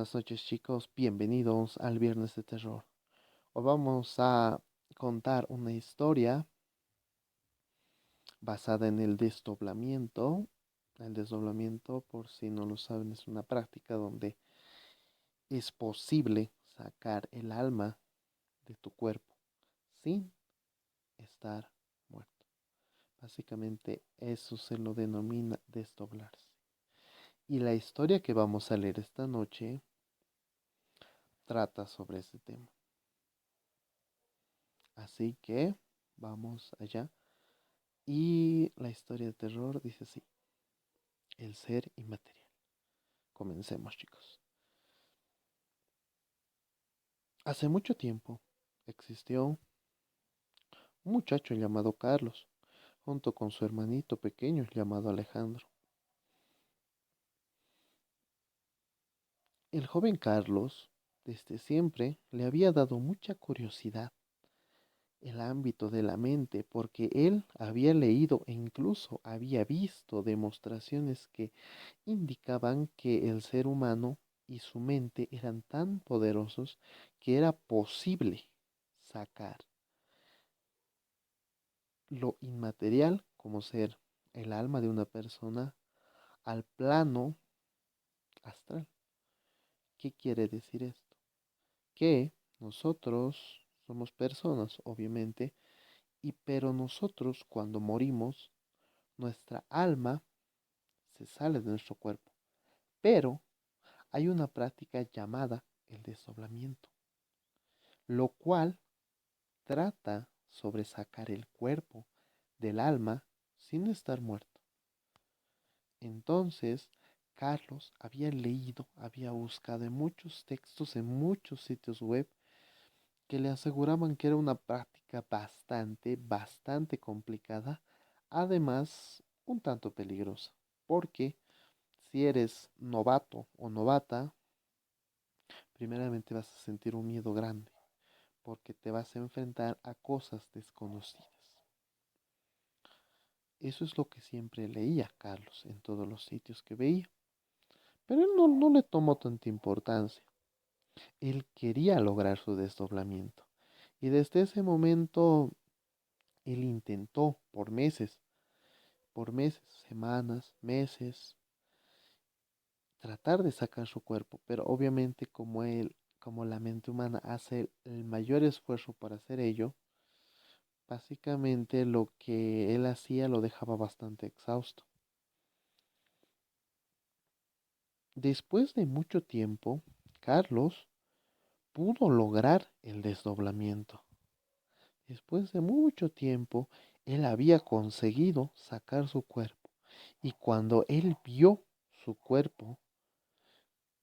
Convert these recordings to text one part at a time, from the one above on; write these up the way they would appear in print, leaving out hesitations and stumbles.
Buenas noches chicos, bienvenidos al Viernes de Terror. Hoy vamos a contar una historia basada en el desdoblamiento. El desdoblamiento, por si no lo saben, es una práctica donde es posible sacar el alma de tu cuerpo sin estar muerto. Básicamente eso se lo denomina desdoblarse. Y la historia que vamos a leer esta noche trata sobre ese tema. Así que vamos allá. Y la historia de terror dice así, el ser inmaterial. Comencemos, chicos. Hace mucho tiempo existió un muchacho llamado Carlos, junto con su hermanito pequeño llamado Alejandro. El joven Carlos, desde siempre, le había dado mucha curiosidad el ámbito de la mente, porque él había leído e incluso había visto demostraciones que indicaban que el ser humano y su mente eran tan poderosos que era posible sacar lo inmaterial, como ser el alma de una persona, al plano astral. ¿Qué quiere decir esto? Que nosotros somos personas, obviamente, pero nosotros cuando morimos, nuestra alma se sale de nuestro cuerpo. Pero hay una práctica llamada el desdoblamiento, lo cual trata sobre sacar el cuerpo del alma sin estar muerto. Entonces, Carlos había leído, había buscado en muchos textos, en muchos sitios web, que le aseguraban que era una práctica bastante complicada, además un tanto peligrosa, porque si eres novato o novata, primeramente vas a sentir un miedo grande, porque te vas a enfrentar a cosas desconocidas. Eso es lo que siempre leía Carlos en todos los sitios que veía. Pero él no le tomó tanta importancia. Él quería lograr su desdoblamiento. Y desde ese momento él intentó por meses, semanas, meses, tratar de sacar su cuerpo. Pero obviamente como la mente humana hace el mayor esfuerzo para hacer ello, básicamente lo que él hacía lo dejaba bastante exhausto. Después de mucho tiempo, Carlos pudo lograr el desdoblamiento. Después de mucho tiempo, él había conseguido sacar su cuerpo. Y cuando él vio su cuerpo,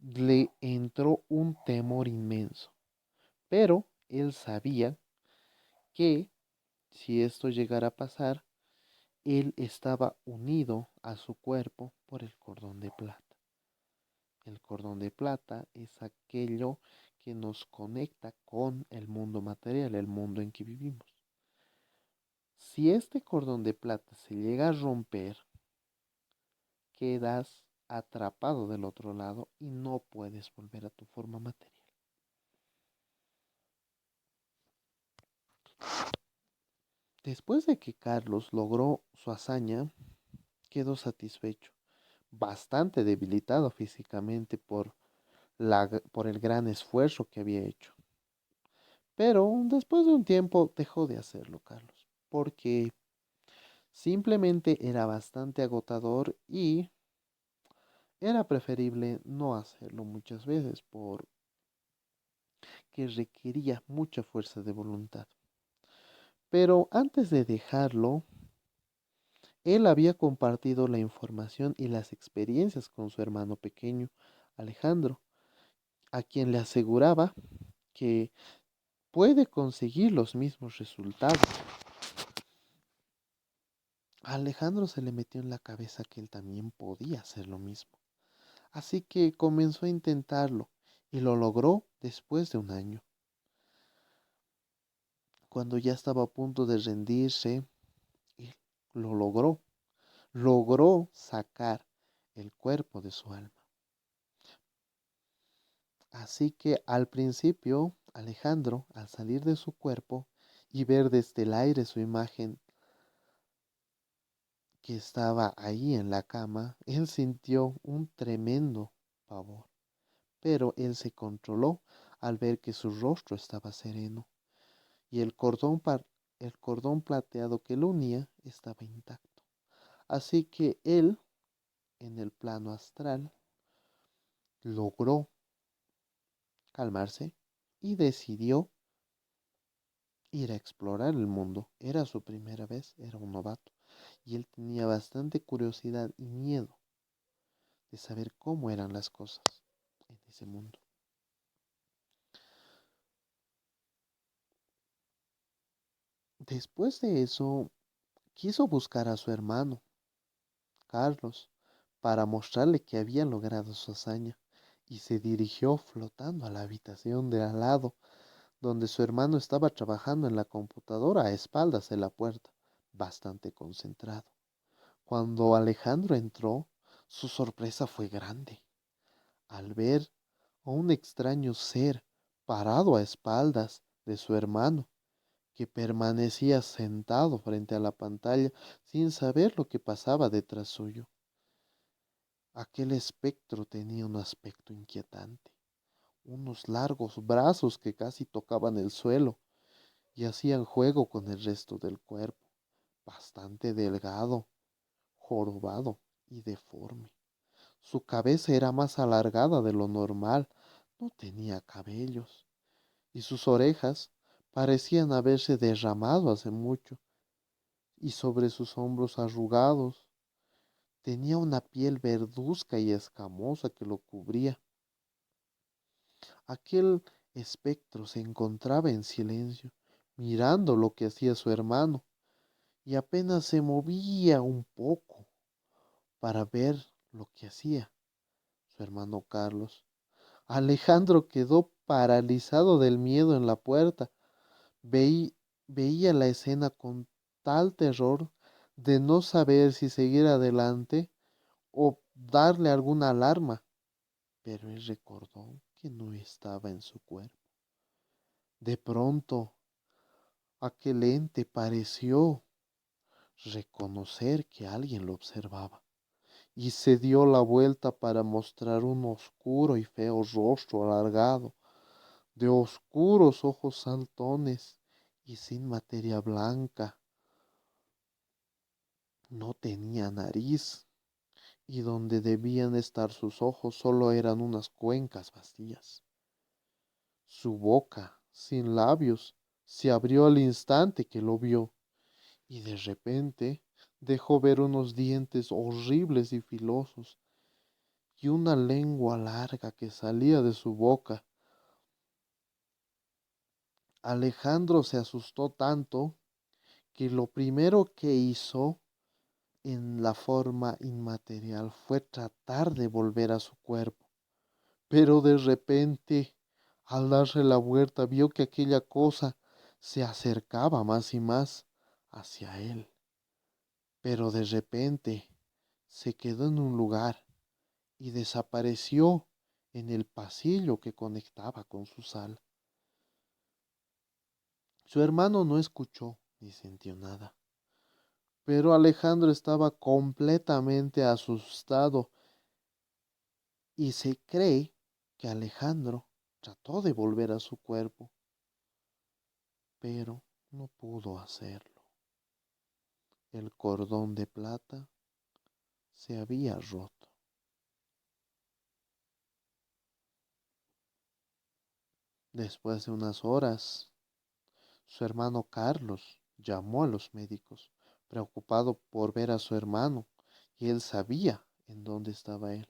le entró un temor inmenso. Pero él sabía que si esto llegara a pasar, él estaba unido a su cuerpo por el cordón de plata. El cordón de plata es aquello que nos conecta con el mundo material, el mundo en que vivimos. Si este cordón de plata se llega a romper, quedas atrapado del otro lado y no puedes volver a tu forma material. Después de que Carlos logró su hazaña, quedó satisfecho, bastante debilitado físicamente por el gran esfuerzo que había hecho. Pero después de un tiempo dejó de hacerlo, Carlos, porque simplemente era bastante agotador y era preferible no hacerlo muchas veces porque requería mucha fuerza de voluntad. Pero antes de dejarlo, él había compartido la información y las experiencias con su hermano pequeño, Alejandro, a quien le aseguraba que puede conseguir los mismos resultados. A Alejandro se le metió en la cabeza que él también podía hacer lo mismo. Así que comenzó a intentarlo y lo logró después de un año. Cuando ya estaba a punto de rendirse, él lo logró. Logró sacar el cuerpo de su alma. Así que al principio, Alejandro, al salir de su cuerpo y ver desde el aire su imagen que estaba ahí en la cama, él sintió un tremendo pavor, pero él se controló al ver que su rostro estaba sereno y el cordón plateado que lo unía estaba intacto. Así que él, en el plano astral, logró calmarse y decidió ir a explorar el mundo. Era su primera vez, era un novato, y él tenía bastante curiosidad y miedo de saber cómo eran las cosas en ese mundo. Después de eso, quiso buscar a su hermano, Carlos, para mostrarle que había logrado su hazaña, y se dirigió flotando a la habitación de al lado, donde su hermano estaba trabajando en la computadora a espaldas de la puerta, bastante concentrado. Cuando Alejandro entró, su sorpresa fue grande al ver a un extraño ser parado a espaldas de su hermano, que permanecía sentado frente a la pantalla sin saber lo que pasaba detrás suyo. Aquel espectro tenía un aspecto inquietante, unos largos brazos que casi tocaban el suelo y hacían juego con el resto del cuerpo, bastante delgado, jorobado y deforme. Su cabeza era más alargada de lo normal, no tenía cabellos, y sus orejas parecían haberse derramado hace mucho, y sobre sus hombros arrugados tenía una piel verduzca y escamosa que lo cubría. Aquel espectro se encontraba en silencio, mirando lo que hacía su hermano, y apenas se movía un poco para ver lo que hacía su hermano Carlos. Alejandro quedó paralizado del miedo en la puerta. Veí- Veía la escena con tal terror de no saber si seguir adelante o darle alguna alarma, pero él recordó que no estaba en su cuerpo. De pronto, aquel ente pareció reconocer que alguien lo observaba y se dio la vuelta para mostrar un oscuro y feo rostro alargado, de oscuros ojos saltones y sin materia blanca. No tenía nariz, y donde debían estar sus ojos solo eran unas cuencas vacías. Su boca, sin labios, se abrió al instante que lo vio, y de repente dejó ver unos dientes horribles y filosos, y una lengua larga que salía de su boca. Alejandro se asustó tanto que lo primero que hizo en la forma inmaterial fue tratar de volver a su cuerpo. Pero de repente, al darse la vuelta, vio que aquella cosa se acercaba más y más hacia él. Pero de repente se quedó en un lugar y desapareció en el pasillo que conectaba con su sala. Su hermano no escuchó ni sintió nada, pero Alejandro estaba completamente asustado y se cree que Alejandro trató de volver a su cuerpo, pero no pudo hacerlo. El cordón de plata se había roto. Después de unas horas, su hermano Carlos llamó a los médicos, preocupado por ver a su hermano, y él sabía en dónde estaba él.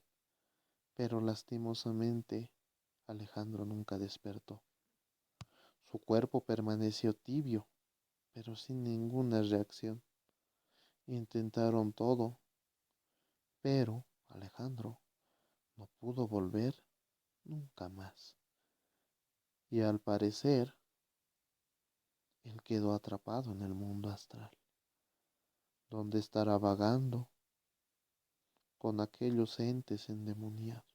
Pero lastimosamente Alejandro nunca despertó. Su cuerpo permaneció tibio, pero sin ninguna reacción. Intentaron todo, pero Alejandro no pudo volver nunca más. Y al parecer, él quedó atrapado en el mundo astral, donde estará vagando con aquellos entes endemoniados.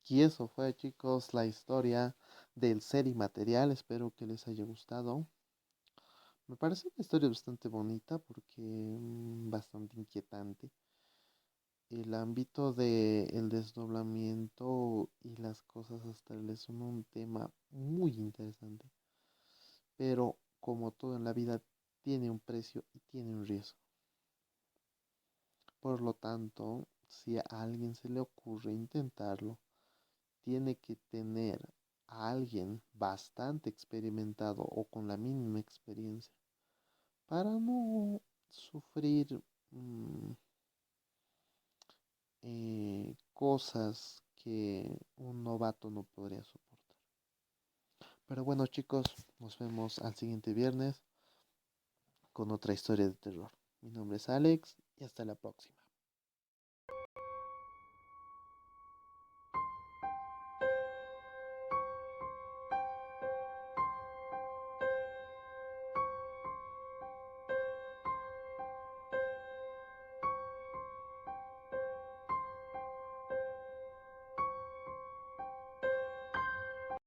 Y eso fue, chicos, la historia del ser inmaterial. Espero que les haya gustado. Me parece una historia bastante bonita porque bastante inquietante. El ámbito del desdoblamiento y las cosas astrales son un tema muy interesante. Pero como todo en la vida, tiene un precio y tiene un riesgo. Por lo tanto, si a alguien se le ocurre intentarlo, tiene que tener a alguien bastante experimentado o con la mínima experiencia para no sufrir mm, cosas que un novato no podría soportar. Pero bueno, chicos, nos vemos al siguiente viernes con otra historia de terror. Mi nombre es Alex y hasta la próxima.